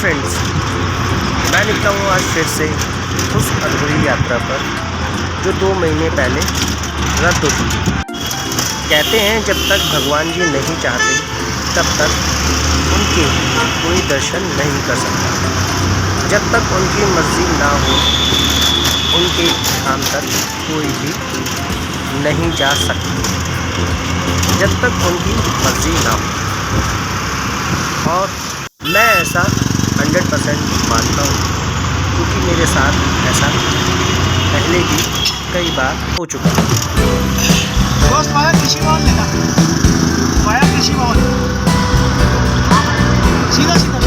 Friends, मैं निकला हूँ आज फिर से उस अधूरी यात्रा पर जो 2 महीने पहले रद्द हो चुकी। कहते हैं जब तक भगवान जी नहीं चाहते तब तक उनके कोई दर्शन नहीं कर सकता। जब तक उनकी मर्ज़ी ना हो उनके धाम तक कोई भी नहीं जा सकता। जब तक उनकी मर्ज़ी ना हो, और मैं ऐसा 100% मानता हूँ क्योंकि मेरे साथ ऐसा पहले भी कई बार हो चुका है। दोस्त वाया कृषि भवन लेना, वाया कृषि भवन सीधा सीधा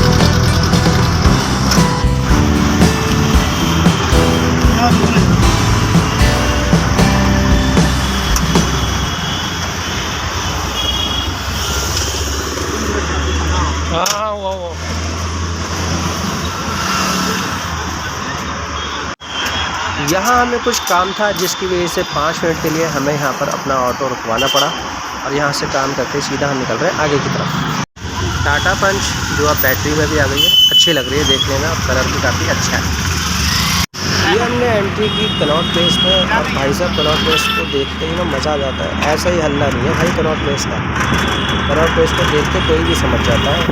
हाँ वो यहाँ हमें कुछ काम था जिसकी वजह से 5 मिनट के लिए हमें यहाँ पर अपना ऑटो रुकवाना पड़ा और यहाँ से काम करके सीधा हम निकल रहे हैं आगे की तरफ। टाटा पंच जो अब बैटरी में भी आ गई है, अच्छी लग रही है देखने में, अब कलर भी काफ़ी अच्छा है। ये हमने एंट्री की कनॉट प्लेस में, और भाई साहब कनॉट प्लेस को देखते ही ना मज़ा आ जाता है। ऐसा ही हल्ला नहीं है भाई कनॉट प्लेस का। कनॉट प्लेस को देख के कोई भी समझ जाता है।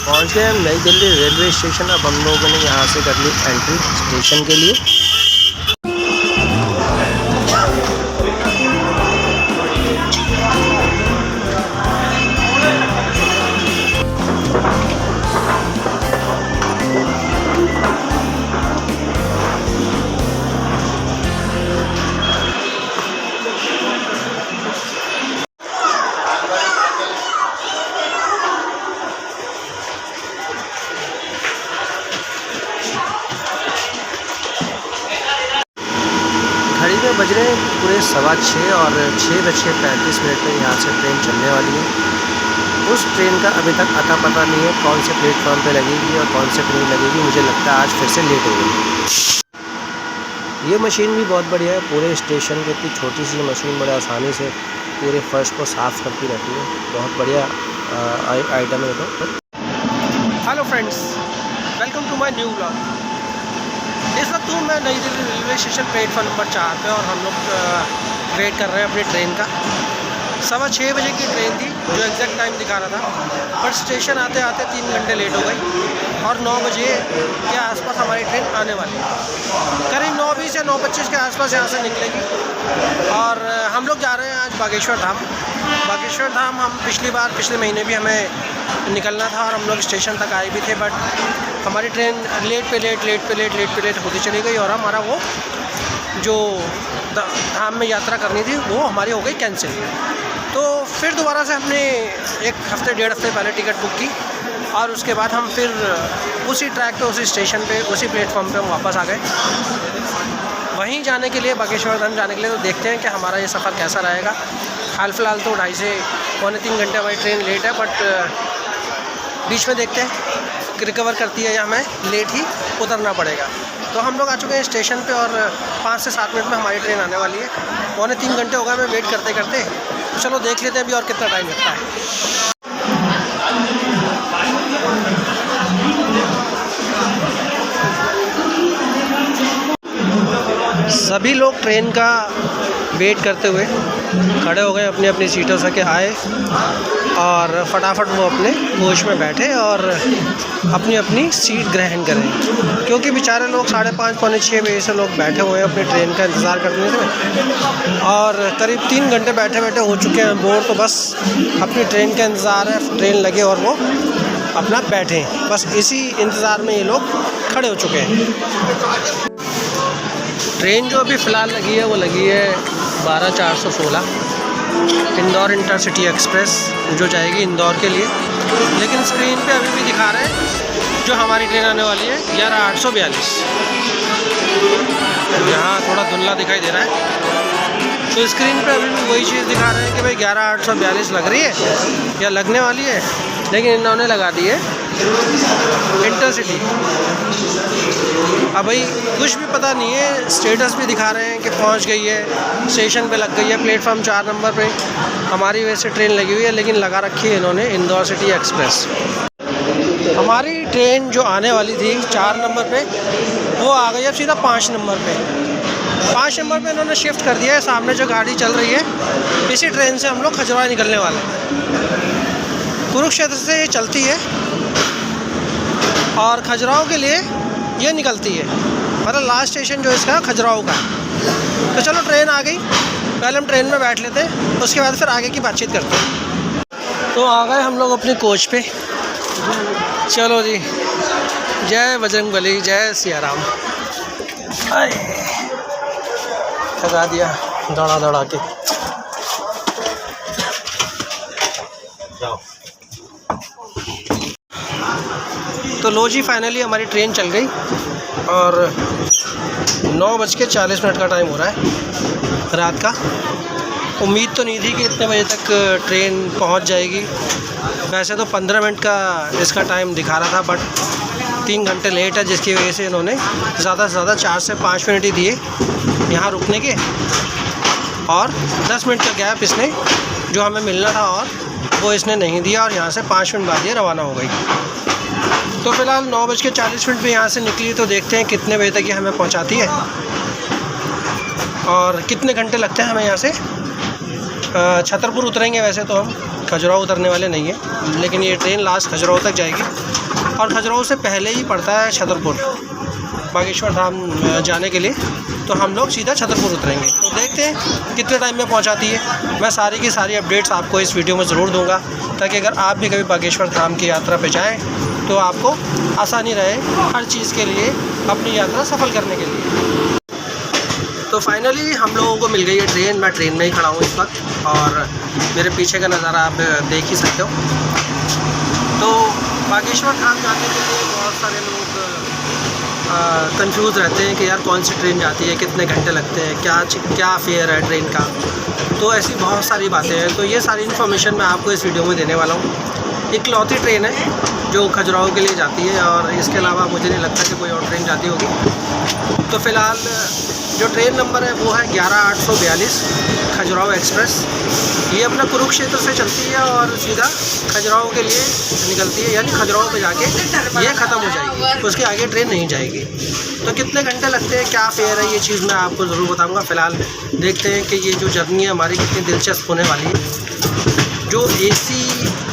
पहुंच गए हम नई दिल्ली रेलवे स्टेशन। अब हम लोगों ने यहाँ से कर ली एंट्री स्टेशन के लिए। घड़ी में बज रहे हैं पूरे 6:15 और 6:35 में यहाँ से ट्रेन चलने वाली है। उस ट्रेन का अभी तक अता पता नहीं है कौन से प्लेटफॉर्म पे लगेगी और कौन से ट्रेन लगेगी। मुझे लगता है आज फिर से लेट हो गई। ये मशीन भी बहुत बढ़िया है। पूरे स्टेशन की इतनी छोटी सी मशीन बड़े आसानी से पूरे फर्श को साफ़ करती रहती है। बहुत बढ़िया आइटम है तो। Hello friends, welcome to my new vlog. इस वक्त हूँ मैं New Delhi railway station platform number 4 पे, और हम लोग वेट कर रहे हैं अपनी ट्रेन का। 6:15 बजे की ट्रेन थी जो एग्जैक्ट टाइम दिखा रहा था, पर स्टेशन आते आते 3 घंटे लेट हो गई और 9 बजे के आसपास हमारी ट्रेन आने वाली है। करीब 9:20 या 9:25 के आसपास यहाँ से निकलेगी। और हम लोग जा रहे हैं आज बागेश्वर धाम। बागेश्वर धाम हम पिछले महीने भी हमें निकलना था और हम लोग स्टेशन तक आए भी थे, बट हमारी ट्रेन लेट पे लेट होती चली गई और हमारा वो जो धाम में यात्रा करनी थी वो हमारी हो गई कैंसिल। तो फिर दोबारा से हमने 1-1.5 हफ्ते पहले टिकट बुक की और उसके बाद हम फिर उसी ट्रैक पे, उसी स्टेशन पे, उसी प्लेटफॉर्म पे हम वापस आ गए वहीं जाने के लिए, बागेश्वर धाम जाने के लिए। तो देखते हैं कि हमारा ये सफ़र कैसा रहेगा। हाल फिलहाल तो 2.5 से 2.25 घंटे हमारी ट्रेन लेट है, बट बीच में देखते हैं रिकवर करती है या हमें लेट ही उतरना पड़ेगा। तो हम लोग आ चुके हैं स्टेशन पे और 5 से 7 मिनट में हमारी ट्रेन आने वाली है। 2.25 घंटे हो गए हमें वेट करते करते। तो चलो देख लेते हैं अभी और कितना टाइम लगता है। सभी लोग ट्रेन का वेट करते हुए खड़े हो गए, अपनी अपनी सीटों से के आए और फटाफट वो अपने कोच में बैठे और अपनी अपनी सीट ग्रहण करें, क्योंकि बेचारे लोग 5:30 पौने 6 बजे से लोग बैठे हुए हैं अपनी ट्रेन का इंतज़ार करने में, और करीब 3 घंटे बैठे हो चुके हैं बोर। तो बस अपनी ट्रेन का इंतज़ार है, ट्रेन लगे और वो अपना बैठें, बस इसी इंतज़ार में ये लोग खड़े हो चुके हैं। ट्रेन जो अभी फ़िलहाल लगी है वो लगी है 12/416 इंदौर इंटरसिटी एक्सप्रेस, जो जाएगी इंदौर के लिए। लेकिन स्क्रीन पे अभी भी दिखा रहे हैं जो हमारी ट्रेन आने वाली है 11/842। यहाँ थोड़ा धुंधला दिखाई दे रहा है, तो स्क्रीन पे अभी भी वही चीज़ दिखा रहे हैं कि भाई 11/842 लग रही है या लगने वाली है, लेकिन इन्होंने लगा दी है इंटरसिटी। अब भाई कुछ भी पता नहीं है, स्टेटस भी दिखा रहे हैं कि पहुंच गई है, स्टेशन पे लग गई है, प्लेटफॉर्म 4 नंबर पे हमारी वैसे ट्रेन लगी हुई है, लेकिन लगा रखी है इन्होंने इंदौर सिटी एक्सप्रेस। हमारी ट्रेन जो आने वाली थी 4 नंबर पे, वो आ गई अब सीधा 5 नंबर पे। 5 नंबर पे इन्होंने शिफ्ट कर दिया है। सामने जो गाड़ी चल रही है, इसी ट्रेन से हम लोग खजुराहो निकलने वाले हैं। कुरुक्षेत्र से ये चलती है और खजुराहो के लिए ये निकलती है। मतलब लास्ट स्टेशन जो इसका खजुराहो का है। तो चलो ट्रेन आ गई, पहले हम ट्रेन में बैठ लेते हैं, उसके बाद फिर आगे की बातचीत करते हैं। तो आ गए हम लोग अपनी कोच पे। चलो जी, जय बजरंगबली, जय सिया राम। थका दिया दौड़ा दौड़ा के। तो लो जी, फाइनली हमारी ट्रेन चल गई और 9:40 का टाइम हो रहा है रात का। उम्मीद तो नहीं थी कि इतने बजे तक ट्रेन पहुंच जाएगी। वैसे तो 15 मिनट का इसका टाइम दिखा रहा था, बट 3 घंटे लेट है, जिसकी वजह से इन्होंने ज़्यादा से ज़्यादा 4 से 5 मिनट ही दिए यहाँ रुकने के, और 10 मिनट का गैप इसने जो हमें मिलना था और वो इसने नहीं दिया, और यहाँ से 5 मिनट बाद ये रवाना हो गई। तो फ़िलहाल 9:40 पे यहाँ से निकली। तो देखते हैं कितने बजे तक ये हमें पहुँचाती है और कितने घंटे लगते हैं हमें यहाँ से। छतरपुर उतरेंगे, वैसे तो हम खजुराहो उतरने वाले नहीं हैं, लेकिन ये ट्रेन लास्ट खजुराहो तक जाएगी और खजुराहो से पहले ही पड़ता है छतरपुर बागेश्वर धाम जाने के लिए। तो हम लोग सीधा छतरपुर उतरेंगे। तो देखते हैं कितने टाइम में पहुंचाती है। मैं सारी की सारी अपडेट्स आपको इस वीडियो में ज़रूर दूंगा, ताकि अगर आप भी कभी बागेश्वर धाम की यात्रा पे जाएं तो आपको आसानी रहे हर चीज़ के लिए, अपनी यात्रा सफल करने के लिए। तो फाइनली हम लोगों को मिल गई है ट्रेन। मैं ट्रेन में ही खड़ा हूँ इस वक्त और मेरे पीछे का नज़ारा आप देख ही सकते हो। तो बागेश्वर धाम जाने के लिए बहुत सारे लोग कंफ्यूज रहते हैं कि यार कौन सी ट्रेन जाती है, कितने घंटे लगते हैं, क्या फेयर है ट्रेन का। तो ऐसी बहुत सारी बातें हैं। तो ये सारी इन्फॉर्मेशन मैं आपको इस वीडियो में देने वाला हूँ। इकलौती ट्रेन है जो खजुराहो के लिए जाती है, और इसके अलावा मुझे नहीं लगता कि कोई और ट्रेन जाती होगी। तो फ़िलहाल जो ट्रेन नंबर है वो है 11842 खजुराहो एक्सप्रेस। ये अपना कुरुक्षेत्र से चलती है और सीधा खजुराहो के लिए निकलती है, यानी खजुराहो पे जाके ये ख़त्म हो जाएगी, उसके आगे ट्रेन नहीं जाएगी। तो कितने घंटे लगते हैं, क्या फेयर है, ये चीज़ मैं आपको ज़रूर बताऊंगा। फ़िलहाल देखते हैं कि ये जो जर्नी है हमारी कितनी दिलचस्प होने वाली है। जो AC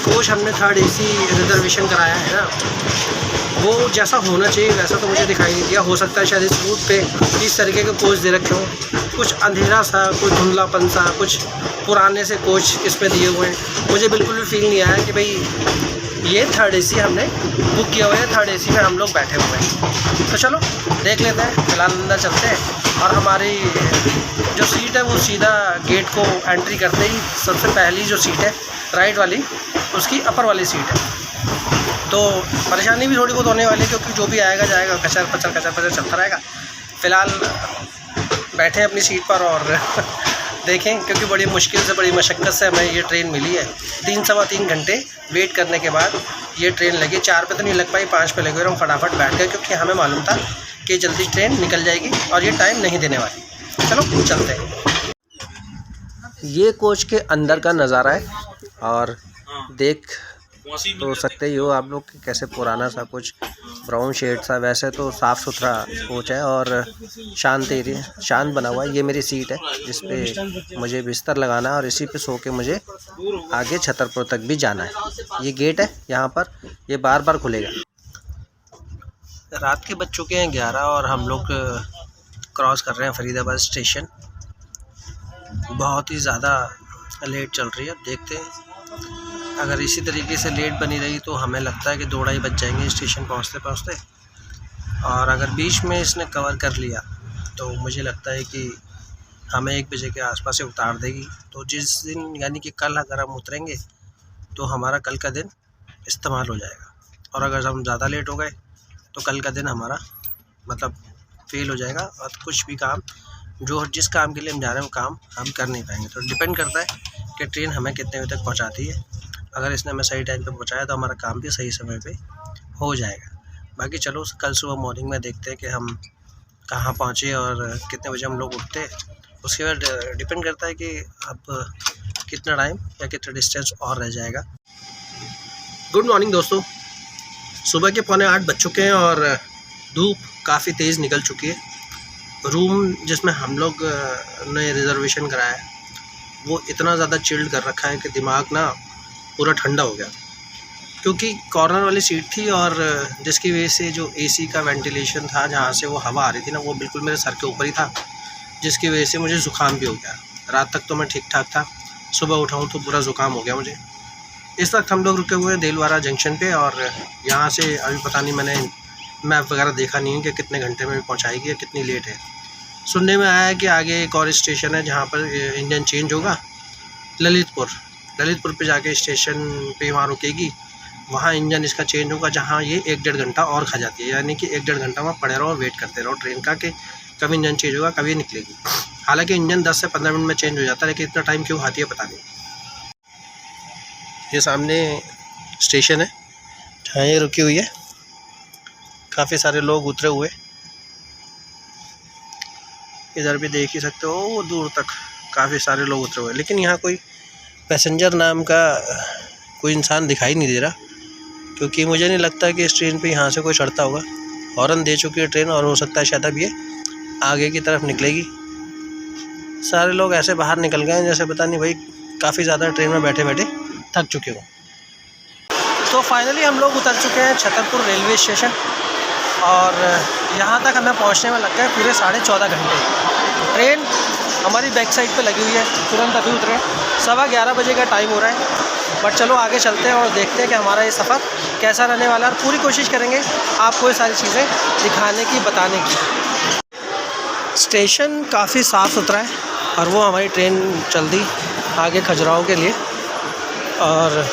कोच हमने 3rd AC रिजर्वेशन कराया है ना, वो जैसा होना चाहिए वैसा तो मुझे दिखाई नहीं दिया। हो सकता है शायद इस रूट पे इस तरीके के कोच दे रखे हों, कुछ अंधेरा सा, कुछ धुंधलापन सा, कुछ पुराने से कोच इस पे दिए हुए हैं। मुझे बिल्कुल भी फील नहीं आया कि भाई ये 3rd AC हमने बुक किया हुआ है, 3rd AC में हम लोग बैठे हुए हैं। तो चलो देख लेते हैं। फ़िलहाल अंदर चलते हैं और हमारी जो सीट है वो सीधा गेट को एंट्री करते ही सबसे पहली जो सीट है राइट वाली, उसकी अपर वाली सीट है। तो परेशानी भी थोड़ी बहुत होने वाली है, क्योंकि जो भी आएगा जाएगा कचर पचर चलता रहेगा। फ़िलहाल बैठे अपनी सीट पर और देखें, क्योंकि बड़ी मुश्किल से, बड़ी मशक्क़त से हमें ये ट्रेन मिली है। 3-3.25 घंटे वेट करने के बाद ये ट्रेन लगी। 4 पे तो नहीं लग पाई, 5 पे लगे और हम फटाफट बैठ गए, क्योंकि हमें मालूम था कि जल्दी ट्रेन निकल जाएगी और ये टाइम नहीं देने वाली। चलो चलते हैं। ये कोच के अंदर का नज़ारा है और देख तो सकते ही हो आप लोग कि कैसे पुराना सा कुछ ब्राउन शेड सा। वैसे तो साफ़ सुथरा कोच है और शांत एरिया, शांत बना हुआ है। ये मेरी सीट है जिस पे मुझे बिस्तर लगाना है और इसी पे सो के मुझे आगे छतरपुर तक भी जाना है। ये गेट है यहाँ पर, ये बार बार खुलेगा। रात के बज चुके हैं 11 और हम लोग क्रॉस कर रहे हैं फरीदाबाद स्टेशन। बहुत ही ज़्यादा लेट चल रही है। देखते हैं, अगर इसी तरीके से लेट बनी रही तो हमें लगता है कि 2-2.5 बज जाएंगे स्टेशन पहुंचते पहुंचते। और अगर बीच में इसने कवर कर लिया तो मुझे लगता है कि हमें 1 बजे के आसपास से उतार देगी। तो जिस दिन, यानी कि कल अगर हम उतरेंगे तो हमारा कल का दिन इस्तेमाल हो जाएगा, और अगर हम ज़्यादा लेट हो गए तो कल का दिन हमारा मतलब फेल हो जाएगा, और कुछ भी काम जो जिस काम के लिए हम जा रहे हैं वो काम हम कर नहीं पाएंगे। तो डिपेंड करता है कि ट्रेन हमें कितने बजे तक पहुंचाती है। अगर इसने हमें सही टाइम पे पहुंचाया तो हमारा काम भी सही समय पे हो जाएगा। बाकी चलो कल सुबह मॉर्निंग में देखते हैं कि हम कहाँ पहुँचे और कितने बजे हम लोग उठते हैं। उसके बाद डिपेंड करता है कि अब कितना टाइम या कितना डिस्टेंस और रह जाएगा। गुड मॉर्निंग दोस्तों। सुबह के 7:45 बज चुके हैं और धूप काफ़ी तेज़ निकल चुकी है। रूम जिसमें हम लोग ने रिज़र्वेशन कराया है वो इतना ज़्यादा चिल्ड कर रखा है कि दिमाग ना पूरा ठंडा हो गया, क्योंकि कॉर्नर वाली सीट थी और जिसकी वजह से जो एसी का वेंटिलेशन था जहाँ से वो हवा आ रही थी ना वो बिल्कुल मेरे सर के ऊपर ही था, जिसकी वजह से मुझे ज़ुकाम भी हो गया। रात तक तो मैं ठीक ठाक था, सुबह उठाऊँ तो पूरा ज़ुकाम हो गया मुझे। इस वक्त हम लोग रुके हुए हैं देलवाड़ा जंक्शन पे और यहाँ से अभी पता नहीं, मैंने मैप वगैरह देखा नहीं है कि कितने घंटे में पहुँचाएगी या कितनी लेट है। सुनने में आया है कि आगे एक और स्टेशन है जहाँ पर इंजन चेंज होगा, ललितपुर पे जाके स्टेशन पे वहाँ रुकेगी, वहाँ इंजन इसका चेंज होगा, जहाँ ये 1-1.5 घंटा और खा जाती है। यानी कि 1-1.5 घंटा वहाँ पड़े रहो और वेट करते रहो ट्रेन का कि कभी इंजन चेंज होगा, कभी निकलेगी। हालांकि इंजन 10 से 15 मिनट में चेंज हो जाता है, लेकिन इतना टाइम क्यों खाती है पता नहीं। ये सामने स्टेशन है जहाँ ये रुकी हुई है, काफ़ी सारे लोग उतरे हुए, इधर भी देख ही सकते हो, वो दूर तक काफ़ी सारे लोग उतरे हुए, लेकिन यहाँ कोई पैसेंजर नाम का कोई इंसान दिखाई नहीं दे रहा, क्योंकि मुझे नहीं लगता कि इस ट्रेन पे यहाँ से कोई चढ़ता होगा। हॉर्न दे चुकी है ट्रेन और हो सकता है शायद अब ये आगे की तरफ निकलेगी। सारे लोग ऐसे बाहर निकल गए हैं जैसे पता नहीं भाई काफ़ी ज़्यादा ट्रेन में बैठे बैठे थक चुके हो। तो फाइनली हम लोग उतर चुके हैं छतरपुर रेलवे स्टेशन और यहाँ तक हमें पहुँचने में लग गए पूरे 14.5 घंटे। ट्रेन हमारी बैक साइड पे लगी हुई है, तुरंत अभी उतरे, 11:15 बजे का टाइम हो रहा है। बट चलो आगे चलते हैं और देखते हैं कि हमारा ये सफ़र कैसा रहने वाला है। और पूरी कोशिश करेंगे आपको ये सारी चीज़ें दिखाने की, बताने की। स्टेशन काफ़ी साफ़ सुथरा है और वो हमारी ट्रेन चल दी आगे खजुराहो के लिए, और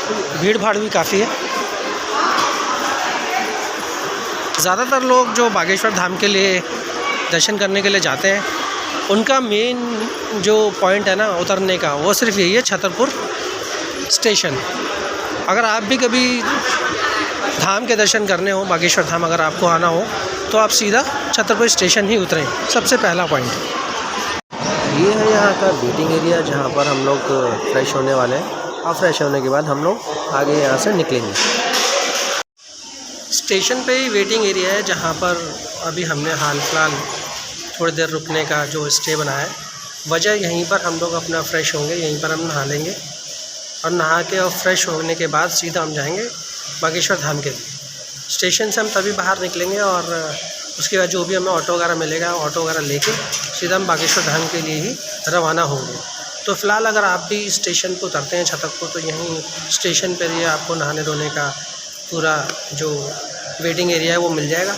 भीड़ भाड़ भी काफ़ी है। ज़्यादातर लोग जो बागेश्वर धाम के लिए दर्शन करने के लिए जाते हैं, उनका मेन जो पॉइंट है ना उतरने का, वो सिर्फ यही है, छतरपुर स्टेशन। अगर आप भी कभी धाम के दर्शन करने हो, बागेश्वर धाम अगर आपको आना हो, तो आप सीधा छतरपुर स्टेशन ही उतरें, सबसे पहला पॉइंट। ये है यहाँ का वेटिंग एरिया जहाँ पर हम लोग फ्रेश होने वाले हैं, और फ्रेश होने के बाद हम लोग आगे यहाँ से निकलेंगे। स्टेशन पे ही वेटिंग एरिया है जहाँ पर अभी हमने हाल फिलहाल थोड़ी देर रुकने का जो स्टे बनाया है। वजह यहीं पर हम लोग अपना फ्रेश होंगे, यहीं पर हम नहा लेंगे और नहा के और फ्रेश होने के बाद सीधा हम जाएंगे बागेश्वर धाम के लिए। स्टेशन से हम तभी बाहर निकलेंगे और उसके बाद जो भी हमें ऑटो वगैरह मिलेगा, ऑटो वगैरह लेके सीधा हम बागेश्वर धाम के लिए ही रवाना होंगे। तो फ़िलहाल अगर आप भी स्टेशन पर उतरते हैं छतरपुर, तो यहीं स्टेशन पर ही आपको नहाने धोने का पूरा जो वेटिंग एरिया है वो मिल जाएगा।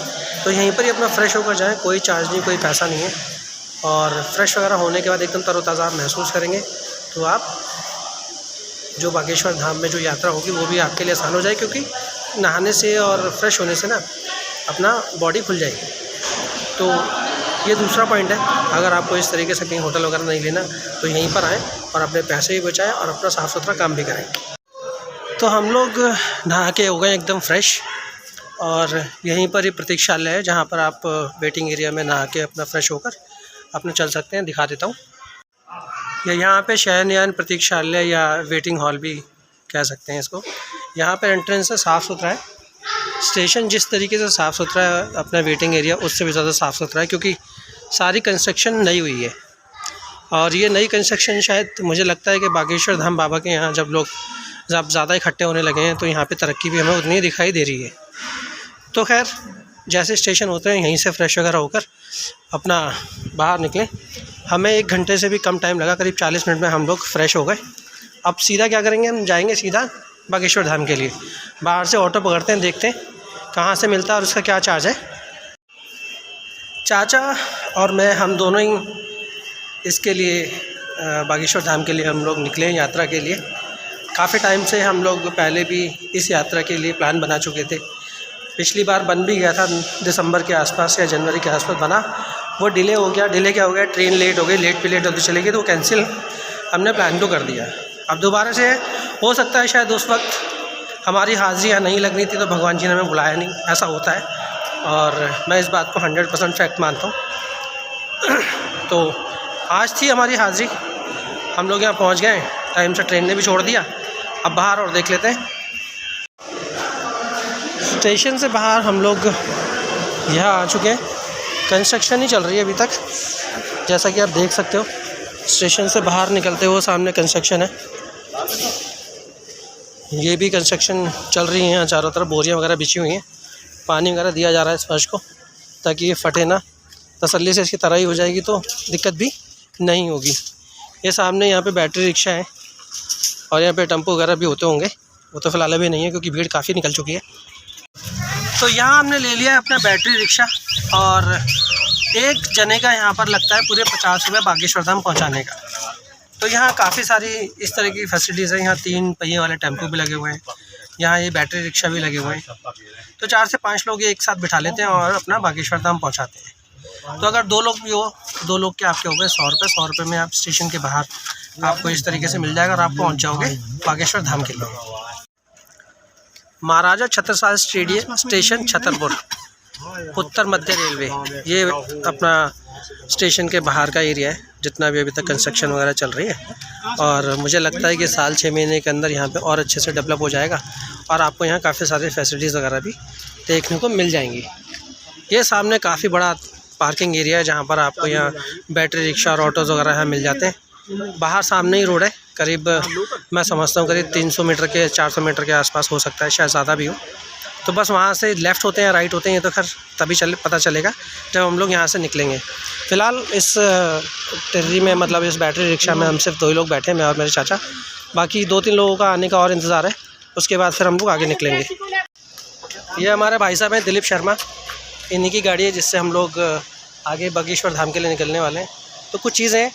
तो यहीं पर ही अपना फ़्रेश होकर जाएं, कोई चार्ज नहीं, कोई पैसा नहीं है। और फ्रेश वगैरह होने के बाद एकदम तरोताज़ा आप महसूस करेंगे, तो आप जो बागेश्वर धाम में जो यात्रा होगी वो भी आपके लिए आसान हो जाए, क्योंकि नहाने से और फ्रेश होने से ना अपना बॉडी खुल जाएगी। तो ये दूसरा पॉइंट है, अगर आपको इस तरीके से कहीं होटल वगैरह नहीं लेना तो यहीं पर आएँ और अपने पैसे भी बचाएँ और अपना साफ़ सुथरा काम भी करें। तो हम लोग नहा के हो गए एकदम फ्रेश, और यहीं पर ही प्रतीक्षालय है जहाँ पर आप वेटिंग एरिया में नहा के अपना फ्रेश होकर अपने चल सकते हैं। दिखा देता हूँ, यहाँ पे शयनयान प्रतीक्षालय या वेटिंग हॉल भी कह सकते हैं इसको। यहाँ पर एंट्रेंस है, साफ़ सुथरा है। स्टेशन जिस तरीके से साफ़ सुथरा है, अपना वेटिंग एरिया उससे भी ज़्यादा साफ़ सुथरा है, क्योंकि सारी कंस्ट्रक्शन नई हुई है। और ये नई कंस्ट्रक्शन शायद मुझे लगता है कि बागेश्वर धाम बाबा के यहाँ जब लोग ज़्यादा इकट्ठे होने लगे हैं, तो यहाँ पे तरक्की भी हमें उतनी दिखाई दे रही है। तो खैर जैसे स्टेशन होते हैं यहीं से फ्रेश वगैरह होकर अपना बाहर निकलें। हमें 1 घंटे से भी कम टाइम लगा, करीब 40 मिनट में हम लोग फ्रेश हो गए। अब सीधा क्या करेंगे, हम जाएंगे सीधा बागेश्वर धाम के लिए। बाहर से ऑटो पकड़ते हैं, देखते हैं कहाँ से मिलता है और उसका क्या चार्ज है। चाचा और मैं, हम दोनों ही इसके लिए बागेश्वर धाम के लिए हम लोग निकले हैं यात्रा के लिए। काफ़ी टाइम से हम लोग पहले भी इस यात्रा के लिए प्लान बना चुके थे। पिछली बार बन भी गया था, दिसंबर के आसपास या जनवरी के आसपास बना, वो डिले हो गया। डिले क्या हो गया, ट्रेन लेट हो गई, लेट पे लेट होती चली गई, तो कैंसिल हमने प्लान तो कर दिया। अब दोबारा से हो सकता है शायद उस वक्त हमारी हाज़िरी यहाँ नहीं लगनी थी, तो भगवान जी ने हमें बुलाया नहीं, ऐसा होता है। और मैं इस बात को 100% फैक्ट मानता हूँ। तो आज थी हमारी हाज़िरी, हम लोग यहाँ पहुँच गए टाइम से, ट्रेन ने भी छोड़ दिया। अब बाहर और देख लेते हैं। स्टेशन से बाहर हम लोग यहाँ आ चुके हैं। कंस्ट्रक्शन ही चल रही है अभी तक, जैसा कि आप देख सकते हो। स्टेशन से बाहर निकलते हुए सामने कंस्ट्रक्शन है, ये भी कंस्ट्रक्शन चल रही है। यहाँ चारों तरफ बोरियाँ वगैरह बिछी हुई हैं, पानी वगैरह दिया जा रहा है इस फर्श को ताकि ये फटे ना, तसल्ली से इसकी तराई हो जाएगी तो दिक्कत भी नहीं होगी। ये सामने यहाँ पे बैटरी रिक्शा है और यहाँ पे टेम्पो वगैरह भी होते होंगे, वो तो फ़िलहाल अभी नहीं है क्योंकि भीड़ काफ़ी निकल चुकी है। तो यहाँ हमने ले लिया है अपना बैटरी रिक्शा और एक जने का यहाँ पर लगता है पूरे 50 रुपये बागेश्वर धाम पहुँचाने का। तो यहाँ काफ़ी सारी इस तरह की फैसिलिटीज़ हैं। यहाँ 3 पहिए वाले टेम्पो भी लगे हुए हैं, यहाँ ये बैटरी रिक्शा भी लगे हुए हैं। तो 4 से 5 लोग एक साथ बिठा लेते हैं और अपना बागेश्वर धाम पहुँचाते हैं। तो अगर 2 लोग भी हो, 2 लोग के आपके हो गए 100 रुपये। 100 रुपये में आप स्टेशन के बाहर आपको इस तरीके से मिल जाएगा और आप पहुँच जाओगे बागेश्वर धाम के लिए। महाराजा छत्रसाल स्टेशन छतरपुर, उत्तर मध्य रेलवे, ये अपना स्टेशन के बाहर का एरिया है जितना भी अभी तक कंस्ट्रक्शन वगैरह चल रही है। और मुझे लगता है कि साल 6 महीने के अंदर यहाँ पे और अच्छे से डेवलप हो जाएगा और आपको यहाँ काफ़ी सारे फैसिलिटीज़ वगैरह भी देखने को मिल जाएंगी। ये सामने काफ़ी बड़ा पार्किंग एरिया है जहाँ पर आपको यहाँ बैटरी रिक्शा और ऑटोज़ वगैरह यहाँ मिल जाते हैं। बाहर सामने ही रोड है, करीब मैं समझता हूँ करीब 300 मीटर के 400 मीटर के आसपास हो सकता है, शायद ज़्यादा भी हो। तो बस वहाँ से लेफ़्ट होते हैं राइट होते हैं, ये तो खैर तभी पता चलेगा जब हम लोग यहाँ से निकलेंगे। फ़िलहाल इस टेर्री में मतलब इस बैटरी रिक्शा में हम सिर्फ 2 ही लोग बैठे हैं, मैं और मेरे चाचा। बाकी 2-3 लोगों का आने का और इंतज़ार है, उसके बाद फिर हम लोग आगे निकलेंगे। ये हमारे भाई साहब हैं दिलीप शर्मा, इन्हीं की गाड़ी है जिससे हम लोग आगे बागेश्वर धाम के लिए निकलने वाले हैं। तो कुछ चीज़ें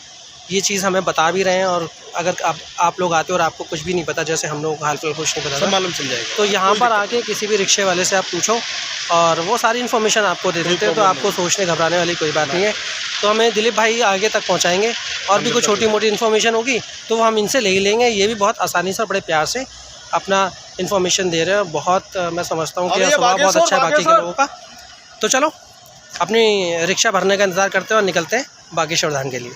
ये चीज़ हमें बता भी रहे हैं और अगर आप लोग आते हो और आपको कुछ भी नहीं पता, जैसे हम लोगों को हाल फिलहाल कुछ नहीं पता, सब मालूम चल जाएगा। तो यहाँ पर आके किसी भी रिक्शे वाले से आप पूछो और वो सारी इन्फॉर्मेशन आपको दे देते हैं, तो आपको सोचने घबराने वाली कोई बात नहीं है। तो हमें दिलीप भाई आगे तक पहुँचाएँगे और भी कुछ छोटी मोटी इन्फॉर्मेशन होगी तो वो हम इनसे ले ही लेंगे। ये भी बहुत आसानी से बड़े प्यार से अपना इन्फॉर्मेशन दे रहे हैं। बहुत मैं समझता हूँ कि स्वभाव बहुत अच्छा है बाकी के लोगों का। तो चलो अपनी रिक्शा भरने का इंतज़ार करते हैं और निकलते हैं बागेश्वर धाम के लिए।